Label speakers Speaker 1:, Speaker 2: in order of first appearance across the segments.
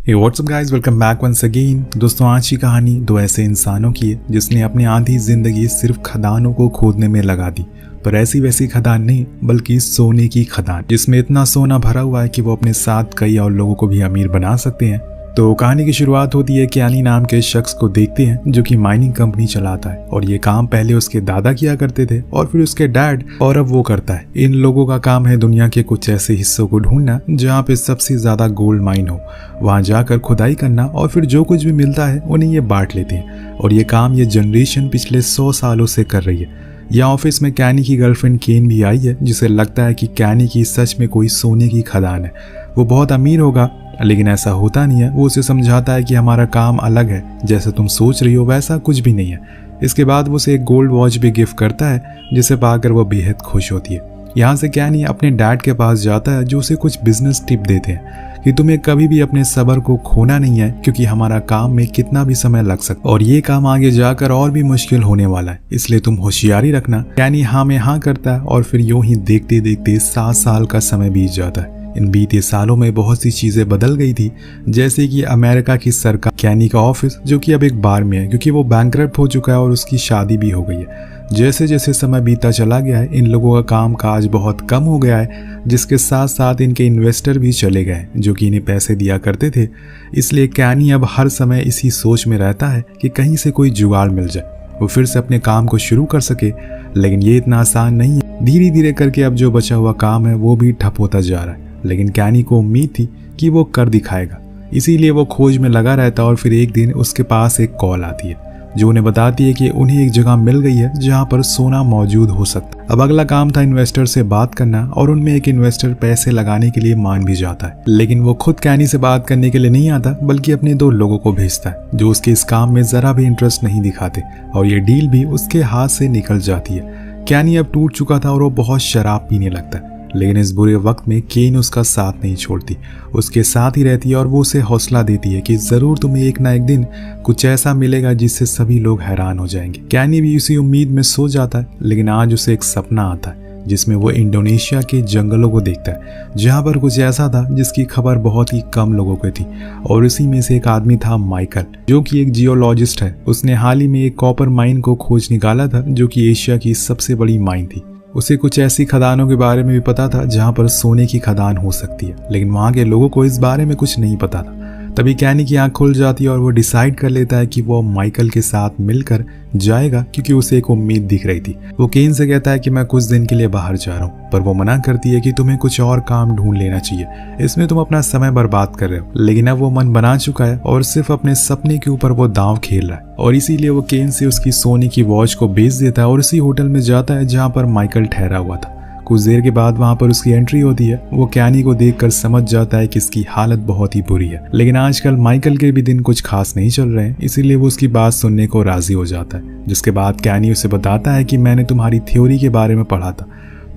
Speaker 1: हे what's up guys, welcome back once again. दोस्तों, आज की कहानी दो ऐसे इंसानों की है जिसने अपनी आधी जिंदगी सिर्फ खदानों को खोदने में लगा दी। पर ऐसी वैसी खदान नहीं, बल्कि सोने की खदान, जिसमें इतना सोना भरा हुआ है कि वो अपने साथ कई और लोगों को भी अमीर बना सकते हैं। तो कहानी की शुरुआत होती है क्यानी नाम के शख्स को देखते हैं जो कि माइनिंग कंपनी चलाता है, और ये काम पहले उसके दादा किया करते थे और फिर उसके डैड, और अब वो करता है। इन लोगों का काम है दुनिया के कुछ ऐसे हिस्सों को ढूंढना जहाँ पे सबसे ज्यादा गोल्ड माइन हो, वहां जाकर खुदाई करना और फिर जो कुछ भी मिलता है उन्हें ये बांट लेते हैं। और ये काम ये जनरेशन पिछले 100 सालों से कर रही है। यहाँ ऑफिस में कैनी की गर्लफ्रेंड केन भी आई है, जिसे लगता है कि कैनी की सच में कोई सोने की खदान है, वो बहुत अमीर होगा। लेकिन ऐसा होता नहीं है। वो उसे समझाता है कि हमारा काम अलग है, जैसे तुम सोच रही हो वैसा कुछ भी नहीं है। इसके बाद वो उसे एक गोल्ड वॉच भी गिफ्ट करता है, जिसे पाकर वो बेहद खुश होती है। यहाँ से कैनी अपने डैड के पास जाता है, जो उसे कुछ बिजनेस टिप देते हैं कि तुम्हें कभी भी अपने सब्र को खोना नहीं है, क्योंकि हमारा काम में कितना भी समय लग सकता है और ये काम आगे जाकर और भी मुश्किल होने वाला है, इसलिए तुम होशियारी रखना। कैनी हाँ में हाँ करता है और फिर यूं ही देखते देखते 7 साल का समय बीत जाता है। इन बीते सालों में बहुत सी चीजें बदल गई थी, जैसे कि अमेरिका की सरकार, कैनी का ऑफिस जो कि अब एक बार में है क्योंकि वो बैंकरप्ट हो चुका है, और उसकी शादी भी हो गई है। जैसे जैसे समय बीता चला गया है, इन लोगों का काम काज बहुत कम हो गया है, जिसके साथ साथ इनके इन्वेस्टर भी चले गए जो कि इन्हें पैसे दिया करते थे। इसलिए कैनी अब हर समय इसी सोच में रहता है कि कहीं से कोई जुगाड़ मिल जाए, वो फिर से अपने काम को शुरू कर सके। लेकिन ये इतना आसान नहीं है। धीरे धीरे करके अब जो बचा हुआ काम है वो भी ठप होता जा रहा है। लेकिन कैनी को उम्मीद थी कि वो कर दिखाएगा, इसीलिए वो खोज में लगा रहता। और फिर एक दिन उसके पास एक कॉल आती है जो उन्हें बताती है कि उन्हें एक जगह मिल गई है जहां पर सोना मौजूद हो सकता है। अब अगला काम था इन्वेस्टर से बात करना, और उनमें एक इन्वेस्टर पैसे लगाने के लिए मान भी जाता है। लेकिन वो खुद कैनी से बात करने के लिए नहीं आता, बल्कि अपने 2 लोगों को भेजता है जो उसके इस काम में जरा भी इंटरेस्ट नहीं दिखाते, और ये डील भी उसके हाथ से निकल जाती है। कैनी अब टूट चुका था और वो बहुत शराब पीने लगता है। लेकिन इस बुरे वक्त में केन उसका साथ नहीं छोड़ती, उसके साथ ही रहती है और वो उसे हौसला देती है कि जरूर तुम्हें एक ना एक दिन कुछ ऐसा मिलेगा जिससे सभी लोग हैरान हो जाएंगे। कैनी भी इसी उम्मीद में सो जाता है, लेकिन आज उसे एक सपना आता है जिसमें वो इंडोनेशिया के जंगलों को देखता है, जहाँ पर कुछ ऐसा था जिसकी खबर बहुत ही कम लोगों को थी। और उसी में से एक आदमी था माइकल, जो कि एक जियोलॉजिस्ट है। उसने हाल ही में एक कॉपर माइन को खोज निकाला था, जो कि एशिया की सबसे बड़ी माइन थी। उसे कुछ ऐसी खदानों के बारे में भी पता था जहां पर सोने की खदान हो सकती है, लेकिन वहां के लोगों को इस बारे में कुछ नहीं पता था। तभी कैनी की आंख खुल जाती है और वो डिसाइड कर लेता है कि वो माइकल के साथ मिलकर जाएगा, क्योंकि उसे एक उम्मीद दिख रही थी। वो केन से कहता है कि मैं कुछ दिन के लिए बाहर जा रहा हूँ, पर वो मना करती है कि तुम्हें कुछ और काम ढूंढ लेना चाहिए, इसमें तुम अपना समय बर्बाद कर रहे हो। लेकिन अब वो मन बना चुका है और सिर्फ अपने सपने के ऊपर वो दांव खेल रहा है, और इसीलिए वो केन से उसकी सोने की वॉच को बेच देता है और उसी होटल में जाता है जहाँ पर माइकल ठहरा हुआ था। कुछ देर के बाद वहां पर उसकी एंट्री होती है। वो कैनी को देखकर समझ जाता है कि इसकी हालत बहुत ही बुरी है, लेकिन आजकल माइकल के भी दिन कुछ खास नहीं चल रहे हैं, इसीलिए वो उसकी बात सुनने को राजी हो जाता है। जिसके बाद कैनी उसे बताता है कि मैंने तुम्हारी थ्योरी के बारे में पढ़ा था,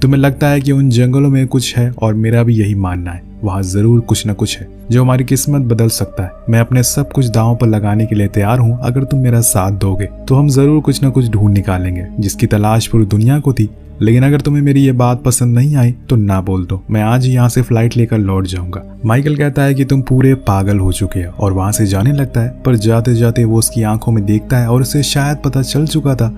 Speaker 1: तुम्हें लगता है कि उन जंगलों में कुछ है, और मेरा भी यही मानना है, वहाँ जरूर कुछ न कुछ है जो हमारी किस्मत बदल सकता है। मैं अपने सब कुछ दांव पर लगाने के लिए तैयार हूँ। अगर तुम मेरा साथ दोगे तो हम जरूर कुछ न कुछ ढूंढ निकालेंगे जिसकी तलाश पूरी दुनिया को थी। लेकिन अगर तुम्हें मेरी ये बात पसंद नहीं आई तो ना बोल दो, मैं आज ही यहाँ से फ्लाइट लेकर लौट जाऊंगा। माइकल कहता है कि तुम पूरे पागल हो चुके हो, और वहां से जाने लगता है। पर जाते जाते वो उसकी आंखों में देखता है और उसे शायद पता चल चुका था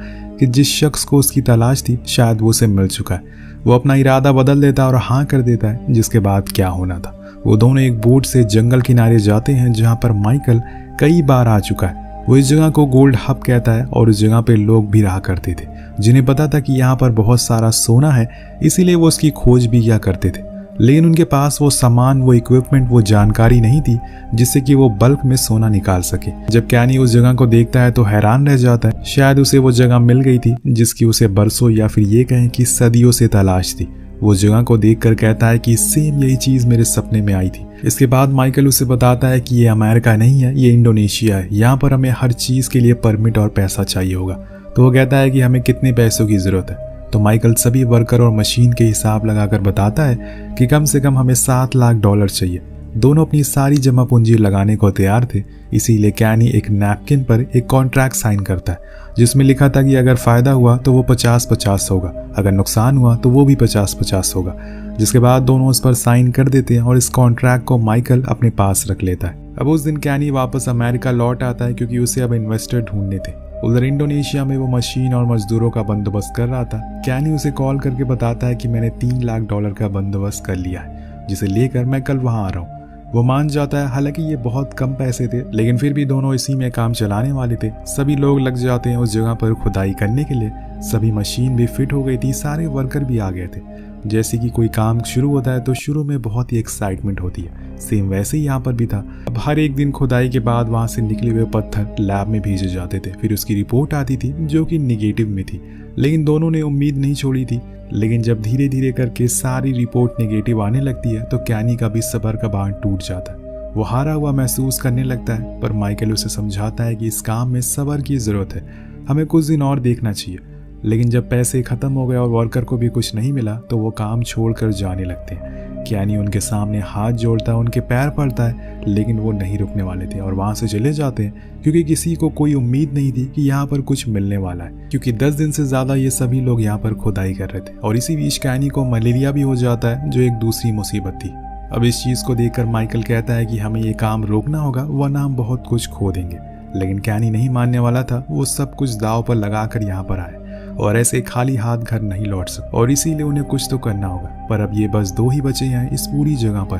Speaker 1: कि जिस शख्स को उसकी तलाश थी शायद वो उसे मिल चुका है। वो अपना इरादा बदल देता है और हाँ कर देता है। जिसके बाद क्या होना था, वो दोनों एक बोट से जंगल किनारे जाते हैं जहाँ पर माइकल कई बार आ चुका है। वो इस जगह को गोल्ड हब कहता है, और उस जगह पे लोग भी रहा करते थे जिन्हें पता था कि यहाँ पर बहुत सारा सोना है, इसीलिए वो उसकी खोज भी किया करते थे। लेकिन उनके पास वो सामान, वो इक्विपमेंट, वो जानकारी नहीं थी जिससे कि वो बल्क में सोना निकाल सके। जब कैनी उस जगह को देखता है तो हैरान रह जाता है। शायद उसे वो जगह मिल गई थी जिसकी उसे बरसों या फिर ये कहें कि सदियों से तलाश थी। वो जगह को देखकर कहता है कि सेम यही चीज मेरे सपने में आई थी। इसके बाद माइकल उसे बताता है कि ये अमेरिका नहीं है, ये इंडोनेशिया है। यहाँ पर हमें हर चीज के लिए परमिट और पैसा चाहिए होगा। तो वो कहता है कि हमें कितने पैसों की जरूरत है। तो माइकल सभी वर्कर और मशीन के हिसाब लगाकर बताता है कि कम से कम हमें $7 लाख चाहिए। दोनों अपनी सारी जमा पूंजी लगाने को तैयार थे, इसीलिए कैनी एक नैपकिन पर एक कॉन्ट्रैक्ट साइन करता है जिसमें लिखा था कि अगर फायदा हुआ तो वो 50-50 होगा, अगर नुकसान हुआ तो वो भी 50-50 होगा। जिसके बाद दोनों उस पर साइन कर देते हैं और इस कॉन्ट्रैक्ट को माइकल अपने पास रख लेता है। अब उस दिन कैनी वापस अमेरिका लौट आता है क्योंकि उसे अब इन्वेस्टर ढूंढने थे। उधर इंडोनेशिया में वो मशीन और मजदूरों का बंदोबस्त कर रहा था। कैनी उसे कॉल करके बताता है कि मैंने $3 लाख का बंदोबस्त कर लिया है, जिसे लेकर मैं कल वहां आ रहा हूँ। वो मान जाता है, हालांकि ये बहुत कम पैसे थे, लेकिन फिर भी दोनों इसी में काम चलाने वाले थे। सभी लोग लग जाते हैं उस जगह पर खुदाई करने के लिए। सभी मशीन भी फिट हो गई थी, सारे वर्कर भी आ गए थे। जैसे कि कोई काम शुरू होता है तो शुरू में बहुत ही एक्साइटमेंट होती है, सेम वैसे ही यहाँ पर भी था। अब हर एक दिन खुदाई के बाद वहां से निकले हुए पत्थर लैब में भेजे जाते थे। फिर उसकी रिपोर्ट आती थी जो कि निगेटिव में थी, लेकिन दोनों ने उम्मीद नहीं छोड़ी थी। लेकिन जब धीरे धीरे करके सारी रिपोर्ट नेगेटिव आने लगती है तो कैनी का भी सब्र का बांध टूट जाता है। वो हारा हुआ महसूस करने लगता है, पर माइकल उसे समझाता है कि इस काम में सब्र की जरूरत है, हमें कुछ दिन और देखना चाहिए। लेकिन जब पैसे खत्म हो गए और वर्कर को भी कुछ नहीं मिला तो वो काम छोड़कर जाने लगते हैं। कैनी उनके सामने हाथ जोड़ता है, उनके पैर पड़ता है, लेकिन वो नहीं रुकने वाले थे और वहां से चले जाते हैं क्योंकि किसी को कोई उम्मीद नहीं थी कि यहाँ पर कुछ मिलने वाला है, क्योंकि 10 दिन से ज्यादा ये सभी लोग यहाँ पर खुदाई कर रहे थे। और इसी बीच कैनी को मलेरिया भी हो जाता है, जो एक दूसरी मुसीबत थी। अब इस चीज को देखकर माइकल कहता है कि हमें ये काम रोकना होगा, वरना हम बहुत कुछ खो देंगे। लेकिन कैनी नहीं मानने वाला था। वो सब कुछ दांव पर लगाकर यहाँ पर आए और ऐसे खाली हाथ घर नहीं लौट सकते, और इसीलिए उन्हें कुछ तो करना होगा। पर अब ये बस 2 ही बचे हैं इस पूरी जगह पर।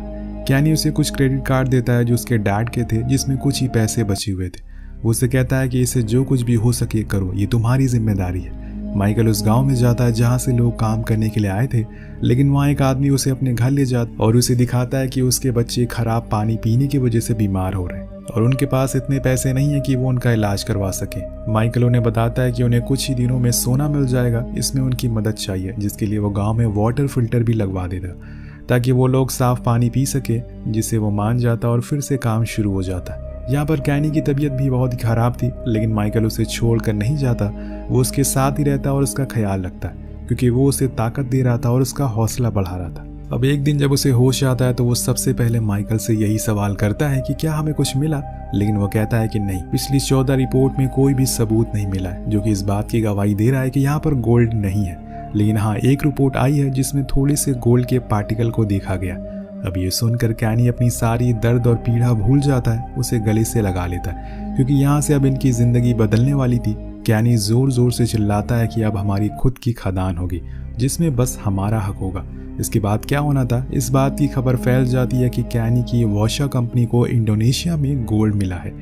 Speaker 1: कैनी उसे कुछ क्रेडिट कार्ड देता है जो उसके डैड के थे, जिसमें कुछ ही पैसे बचे हुए थे। वो उसे कहता है कि इसे जो कुछ भी हो सके करो, ये तुम्हारी जिम्मेदारी है। माइकल उस गांव में जाता है जहां से लोग काम करने के लिए आए थे, लेकिन वहां एक आदमी उसे अपने घर ले जाता और उसे दिखाता है कि उसके बच्चे खराब पानी पीने की वजह से बीमार हो रहे हैं और उनके पास इतने पैसे नहीं है कि वो उनका इलाज करवा सके। माइकल उन्हें बताता है कि उन्हें कुछ ही दिनों में सोना मिल जाएगा, इसमें उनकी मदद चाहिए, जिसके लिए वो गांव में वाटर फिल्टर भी लगवा देता ताकि वो लोग साफ पानी पी सके, जिससे वो मान जाता और फिर से काम शुरू हो जाता। यहाँ पर कैनी की तबीयत भी बहुत ही खराब थी, लेकिन माइकल उसे छोड़कर नहीं जाता। वो उसके साथ ही रहता और उसका ख्याल रखता, क्योंकि वो उसे ताकत दे रहा था और उसका हौसला बढ़ा रहा था। अब एक दिन जब उसे होश आता है तो वो सबसे पहले माइकल से यही सवाल करता है कि क्या हमें कुछ मिला, लेकिन वो कहता है कि नहीं, पिछली 14 रिपोर्ट में कोई भी सबूत नहीं मिला है जो कि इस बात की गवाही दे रहा है कि यहाँ पर गोल्ड नहीं है। लेकिन हाँ, एक रिपोर्ट आई है जिसमें थोड़े से गोल्ड के पार्टिकल को देखा गया। अब ये सुनकर कैनी अपनी सारी दर्द और पीड़ा भूल जाता है, उसे गले से लगा लेता है, क्योंकि यहाँ से अब इनकी जिंदगी बदलने वाली थी। कैनी जोर जोर से चिल्लाता है कि अब हमारी खुद की खदान होगी जिसमें बस हमारा हक होगा। इसके बाद क्या होना था, इस बात की खबर फैल जाती है कि कैनी की वॉशा कंपनी को इंडोनेशिया में गोल्ड मिला है,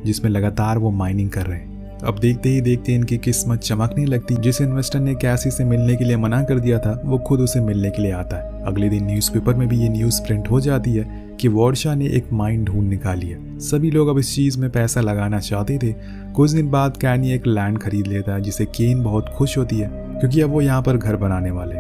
Speaker 1: जिसमें लगातार वो माइनिंग कर रहे हैं। अब देखते ही देखते इनकी किस्मत चमकने लगती। जिस इन्वेस्टर ने कैसी से मिलने के लिए मना कर दिया था, वो खुद उसे मिलने के लिए आता है। अगले दिन न्यूज़पेपर में भी ये न्यूज़ प्रिंट हो जाती है कि वॉर्शा ने एक माइन ढूंढ निकाली है। सभी लोग अब इस चीज़ में पैसा लगाना चाहते थे। कुछ दिन बाद कैनी एक लैंड खरीद लेता है, जिसे केन बहुत खुश होती है क्योंकि अब वो यहाँ पर घर बनाने वाले।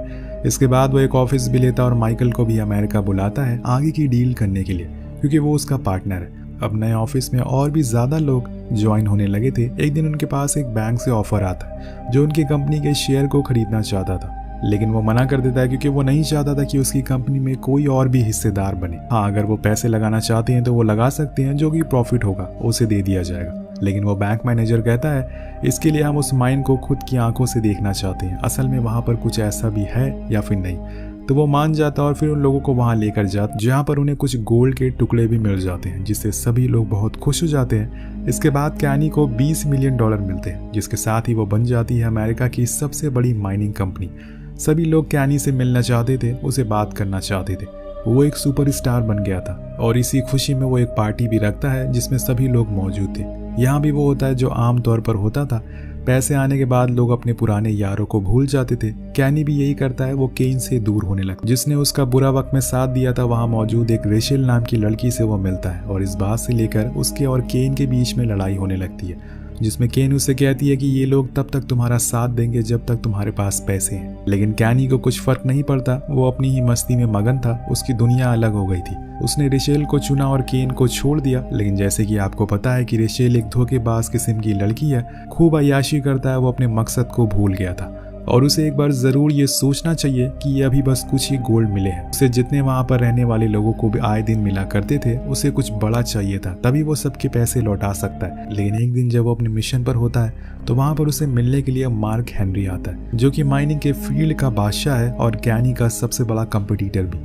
Speaker 1: इसके बाद वो एक ऑफिस भी लेता और माइकल को भी अमेरिका बुलाता है आगे की डील करने के लिए, क्योंकि वो उसका पार्टनर है। अब नए ऑफिस में और भी ज्यादा लोग ज्वाइन होने लगे थे। एक दिन उनके पास एक बैंक से ऑफर आता है जो उनकी कंपनी के शेयर को खरीदना चाहता था, लेकिन वो मना कर देता है क्योंकि वो नहीं चाहता था कि उसकी कंपनी में कोई और भी हिस्सेदार बने। हाँ, अगर वो पैसे लगाना चाहते हैं तो वो लगा सकते हैं, जो कि प्रॉफिट होगा उसे दे दिया जाएगा। लेकिन वो बैंक मैनेजर कहता है इसके लिए हम उस माइन को खुद की आंखों से देखना चाहते हैं, असल में वहां पर कुछ ऐसा भी है या फिर नहीं। तो वो मान जाता और फिर उन लोगों को वहां लेकर जाता, जहां पर उन्हें कुछ गोल्ड के टुकड़े भी मिल जाते हैं, जिससे सभी लोग बहुत खुश हो जाते हैं। इसके बाद कैनी को $20 मिलियन मिलते हैं, जिसके साथ ही वो बन जाती है अमेरिका की सबसे बड़ी माइनिंग कंपनी। सभी लोग कैनी से मिलना चाहते थे, उसे बात करना चाहते थे। वो एक सुपरस्टार बन गया था और इसी खुशी में वो एक पार्टी भी रखता है जिसमें सभी लोग मौजूद थे। यहाँ भी वो होता है जो आम तौर पर होता था। पैसे आने के बाद लोग अपने पुराने यारों को भूल जाते थे। कैनी भी यही करता है, वो केन से दूर होने लगता। जिसने उसका बुरा वक्त में साथ दिया था, वहां मौजूद एक रेशेल नाम की लड़की से वो मिलता है और इस बात से लेकर उसके और केन के बीच में लड़ाई होने लगती है, जिसमें केन उसे कहती है कि ये लोग तब तक तुम्हारा साथ देंगे जब तक तुम्हारे पास पैसे हैं। लेकिन कैनी को कुछ फर्क नहीं पड़ता, वो अपनी ही मस्ती में मगन था। उसकी दुनिया अलग हो गई थी। उसने रेशेल को चुना और केन को छोड़ दिया। लेकिन जैसे कि आपको पता है कि रेशेल एक धोखेबाज किस्म की लड़की है, खूब अय्याशी करता है। वो अपने मकसद को भूल गया था और उसे एक बार जरूर ये सोचना चाहिए कि ये अभी बस कुछ ही गोल्ड मिले हैं। उसे जितने वहां पर रहने वाले लोगों को भी आए दिन मिला करते थे, उसे कुछ बड़ा चाहिए था, तभी वो सबके पैसे लौटा सकता है। लेकिन एक दिन जब वो अपने मिशन पर होता है तो वहां पर उसे मिलने के लिए मार्क हेनरी आता है, जो कि माइनिंग के फील्ड का बादशाह है और कैनी का सबसे बड़ा कंपटीटर भी।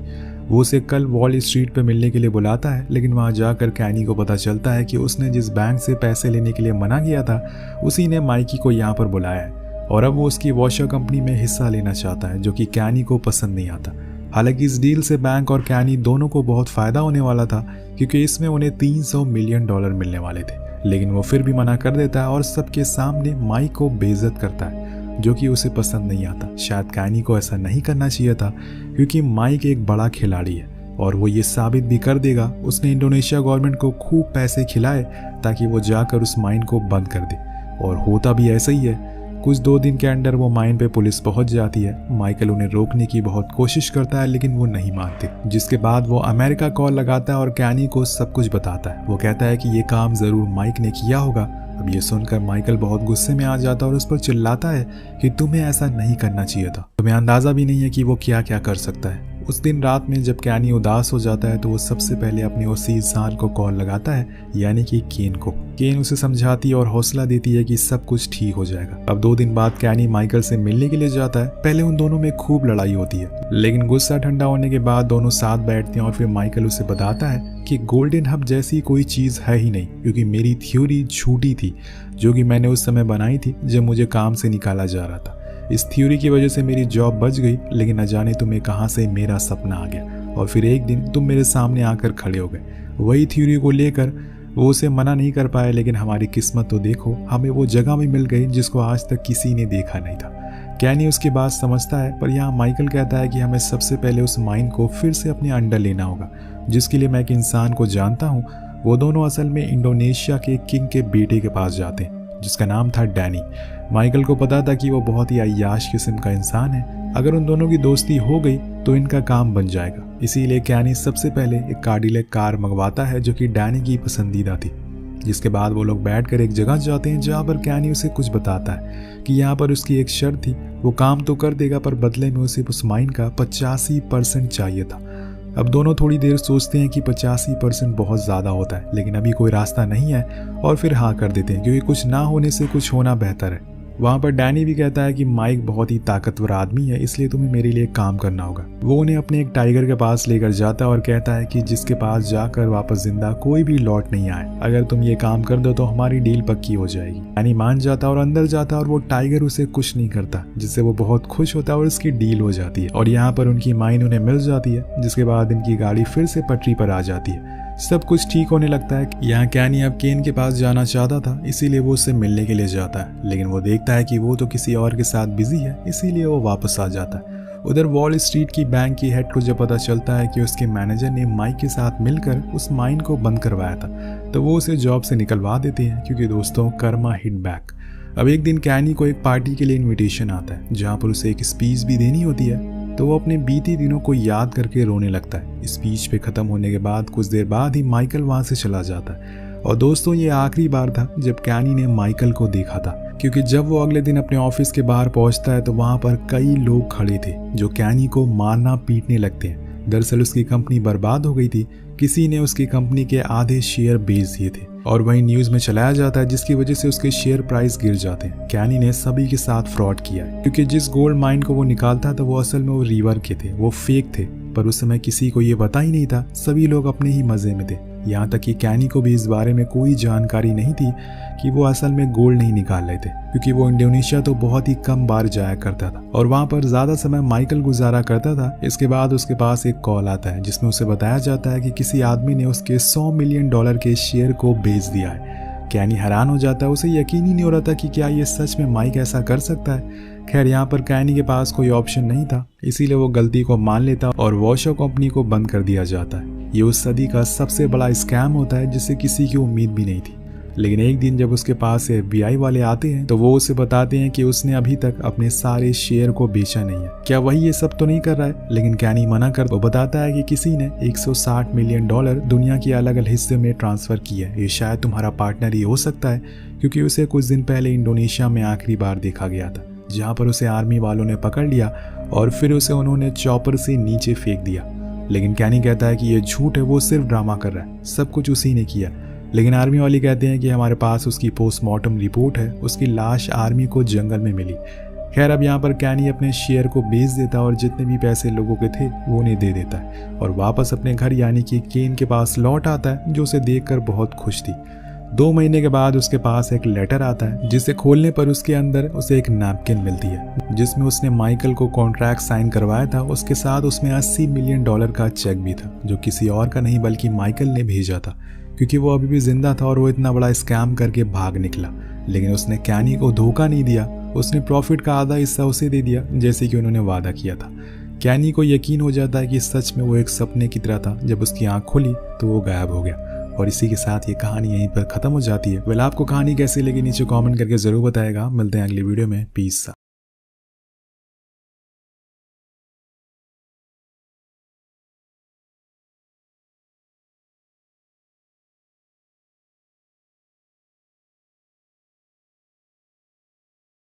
Speaker 1: वो उसे कल वॉल स्ट्रीट पे मिलने के लिए बुलाता है, लेकिन वहाँ जाकर कैनी को पता चलता है कि उसने जिस बैंक से पैसे लेने के लिए मना किया था उसी ने माइकी को यहाँ पर बुलाया है और अब वो उसकी वॉशर कंपनी में हिस्सा लेना चाहता है, जो कि कैनी को पसंद नहीं आता। हालांकि इस डील से बैंक और कैनी दोनों को बहुत फायदा होने वाला था, क्योंकि इसमें उन्हें $300 मिलियन मिलने वाले थे, लेकिन वो फिर भी मना कर देता है और सबके सामने माइक को बेइज्जत करता है, जो कि उसे पसंद नहीं आता। शायद कैनी को ऐसा नहीं करना चाहिए था, क्योंकि माइक एक बड़ा खिलाड़ी है और वो ये साबित भी कर देगा। उसने इंडोनेशिया गवर्नमेंट को खूब पैसे खिलाए ताकि वो जाकर उस माइन को बंद कर दे, और होता भी ऐसा ही है। कुछ 2 दिन के अंदर वो माइन पे पुलिस पहुंच जाती है। माइकल उन्हें रोकने की बहुत कोशिश करता है, लेकिन वो नहीं मानते, जिसके बाद वो अमेरिका कॉल लगाता है और कैनी को सब कुछ बताता है। वो कहता है कि ये काम जरूर माइक ने किया होगा। अब ये सुनकर माइकल बहुत गुस्से में आ जाता है और उस पर चिल्लाता है कि तुम्हें ऐसा नहीं करना चाहिए था, तुम्हें अंदाजा भी नहीं है कि वो क्या क्या कर सकता है। उस दिन रात में जब कैनी उदास हो जाता है तो वो सबसे पहले अपने उसी इंसान को कॉल लगाता है, यानी कि केन को। केन उसे समझाती है और हौसला देती है कि सब कुछ ठीक हो जाएगा। अब 2 दिन बाद कैनी माइकल से मिलने के लिए जाता है। पहले उन दोनों में खूब लड़ाई होती है, लेकिन गुस्सा ठंडा होने के बाद दोनों साथ बैठते हैं और फिर माइकल उसे बताता है कि गोल्डन हब जैसी कोई चीज है ही नहीं, क्योंकि मेरी थ्योरी झूठी थी जो कि मैंने उस समय बनाई थी जब मुझे काम से निकाला जा रहा था। इस थ्योरी की वजह से मेरी जॉब बच गई, लेकिन न जाने तुम्हें कहां से मेरा सपना आ गया और फिर एक दिन तुम मेरे सामने आकर खड़े हो गए। वही थ्योरी को लेकर वो उसे मना नहीं कर पाए, लेकिन हमारी किस्मत तो देखो, हमें वो जगह भी मिल गई जिसको आज तक किसी ने देखा नहीं था। कैनी उसकी बात समझता है, पर यहाँ माइकल कहता है कि हमें सबसे पहले उस माइन को फिर से अपने अंडर लेना होगा, जिसके लिए मैं एक इंसान को जानता हूँ। वो दोनों असल में इंडोनेशिया के किंग के बेटे के पास जाते हैं, जिसका नाम था डैनी। माइकल को पता था कि वो बहुत ही अय्याश किस्म का इंसान है। अगर उन दोनों की दोस्ती हो गई तो इनका काम बन जाएगा। इसीलिए कैनी सबसे पहले एक कार्डिलैक कार मंगवाता है, जो कि डैनी की पसंदीदा थी। जिसके बाद वो लोग बैठकर एक जगह जाते हैं जहाँ पर कैनी उसे कुछ बताता है कि यहाँ पर उसकी एक शर्त थी। वो काम तो कर देगा, पर बदले में उसे उस माइन का 85% चाहिए था। अब दोनों थोड़ी देर सोचते हैं कि 85% बहुत ज़्यादा होता है, लेकिन अभी कोई रास्ता नहीं है, और फिर हाँ कर देते हैं, क्योंकि कुछ ना होने से कुछ होना बेहतर है। वहाँ पर डैनी भी कहता है कि माइक बहुत ही ताकतवर आदमी है, इसलिए तुम्हें मेरे लिए काम करना होगा। वो उन्हें अपने एक टाइगर के पास लेकर जाता है और कहता है कि जिसके पास जाकर वापस जिंदा कोई भी लौट नहीं आए। अगर तुम ये काम कर दो तो हमारी डील पक्की हो जाएगी। डैनी मान जाता है और अंदर जाता है, और वो टाइगर उसे कुछ नहीं करता, जिससे वो बहुत खुश होता है और उसकी डील हो जाती है। और यहाँ पर उनकी माइन उन्हें मिल जाती है, जिसके बाद इनकी गाड़ी फिर से पटरी पर आ जाती है। सब कुछ ठीक होने लगता है। यहाँ कैनी अब केन के पास जाना चाहता था, इसीलिए वो उससे मिलने के लिए जाता है, लेकिन वो देखता है कि वो तो किसी और के साथ बिजी है, इसीलिए वो वापस आ जाता है। उधर वॉल स्ट्रीट की बैंक की हेड को जब पता चलता है कि उसके मैनेजर ने माइक के साथ मिलकर उस माइन को बंद करवाया था, तो वो उसे जॉब से निकलवा देते हैं, क्योंकि दोस्तों कर्मा हिट बैक। अब एक दिन कैनी को एक पार्टी के लिए इन्विटेशन आता है, जहाँ पर उसे एक स्पीच भी देनी होती है। तो वो अपने बीते दिनों को याद करके रोने लगता है। स्पीच पे खत्म होने के बाद कुछ देर बाद ही माइकल वहां से चला जाता है। और दोस्तों, ये आखिरी बार था जब कैनी ने माइकल को देखा था, क्योंकि जब वो अगले दिन अपने ऑफिस के बाहर पहुंचता है तो वहां पर कई लोग खड़े थे जो कैनी को मारना पीटने लगते हैं। दरअसल उसकी कंपनी बर्बाद हो गई थी, किसी ने उसकी कंपनी के आधे शेयर बेच दिए थे, और वही न्यूज में चलाया जाता है, जिसकी वजह से उसके शेयर प्राइस गिर जाते हैं। कैनी ने सभी के साथ फ्रॉड किया है, क्योंकि जिस गोल्ड माइन को वो निकालता था वो असल में वो रिवर के थे, वो फेक थे। पर उस समय किसी को ये पता ही नहीं था, सभी लोग अपने ही मजे में थे। यहाँ तक कि कैनी को भी इस बारे में कोई जानकारी नहीं थी कि वो असल में गोल्ड नहीं निकाल रहे थे, क्योंकि वो इंडोनेशिया तो बहुत ही कम बार जाया करता था और वहाँ पर ज़्यादा समय माइकल गुजारा करता था। इसके बाद उसके पास एक कॉल आता है, जिसमें उसे बताया जाता है कि किसी आदमी ने उसके $100 मिलियन के शेयर को बेच दिया है। कैनी हैरान हो जाता है, उसे यकीन ही नहीं हो रहा था कि क्या ये सच में माइक ऐसा कर सकता है। खैर, यहाँ पर कैनी के पास कोई ऑप्शन नहीं था, इसीलिए वो गलती को मान लेता और वॉशर कंपनी को बंद कर दिया जाता है। ये उस सदी का सबसे बड़ा स्कैम होता है, जिससे किसी की उम्मीद भी नहीं थी। लेकिन एक दिन जब उसके पास FBI वाले आते हैं तो वो उसे बताते हैं कि उसने अभी तक अपने सारे शेयर को बेचा नहीं है। क्या वही ये सब तो नहीं कर रहा है? लेकिन कैनी मना कर वो बताता है कि किसी ने $160 मिलियन दुनिया के अलग अलग हिस्से में ट्रांसफर किया है। ये शायद तुम्हारा पार्टनर ही हो सकता है, क्योंकि उसे कुछ दिन पहले इंडोनेशिया में आखिरी बार देखा गया था, जहाँ पर उसे आर्मी वालों ने पकड़ लिया और फिर उसे उन्होंने चॉपर से नीचे फेंक दिया। लेकिन कैनी कहता है कि ये झूठ है, वो सिर्फ ड्रामा कर रहा है, सब कुछ उसी ने किया। लेकिन आर्मी वाले कहते हैं कि हमारे पास उसकी पोस्टमार्टम रिपोर्ट है, उसकी लाश आर्मी को जंगल में मिली। खैर अब यहाँ पर कैनी अपने शेयर को बेच देता है और जितने भी पैसे लोगों के थे वो उन्हें दे देता है और वापस अपने घर यानी कि केन के पास लौट आता है, जो उसे देखकर बहुत खुश थी। 2 महीने के बाद उसके पास एक लेटर आता है जिसे खोलने पर उसके अंदर उसे एक नैपकिन मिलती है जिसमें उसने माइकल को कॉन्ट्रैक्ट साइन करवाया था। उसके साथ उसमें $80 मिलियन का चेक भी था, जो किसी और का नहीं बल्कि माइकल ने भेजा था, क्योंकि वो अभी भी जिंदा था और वो इतना बड़ा स्कैम करके भाग निकला। लेकिन उसने कैनी को धोखा नहीं दिया, उसने प्रॉफिट का आधा हिस्सा उसे दे दिया जैसे कि उन्होंने वादा किया था। कैनी को यकीन हो जाता है कि सच में वो एक सपने की तरह था। जब उसकी आंख खुली तो वो गायब हो गया और इसी के साथ ये कहानी यहीं पर खत्म हो जाती है। वेल, आपको कहानी कैसी लगी नीचे कमेंट करके जरूर बताएगा। मिलते हैं अगली वीडियो में। पीस।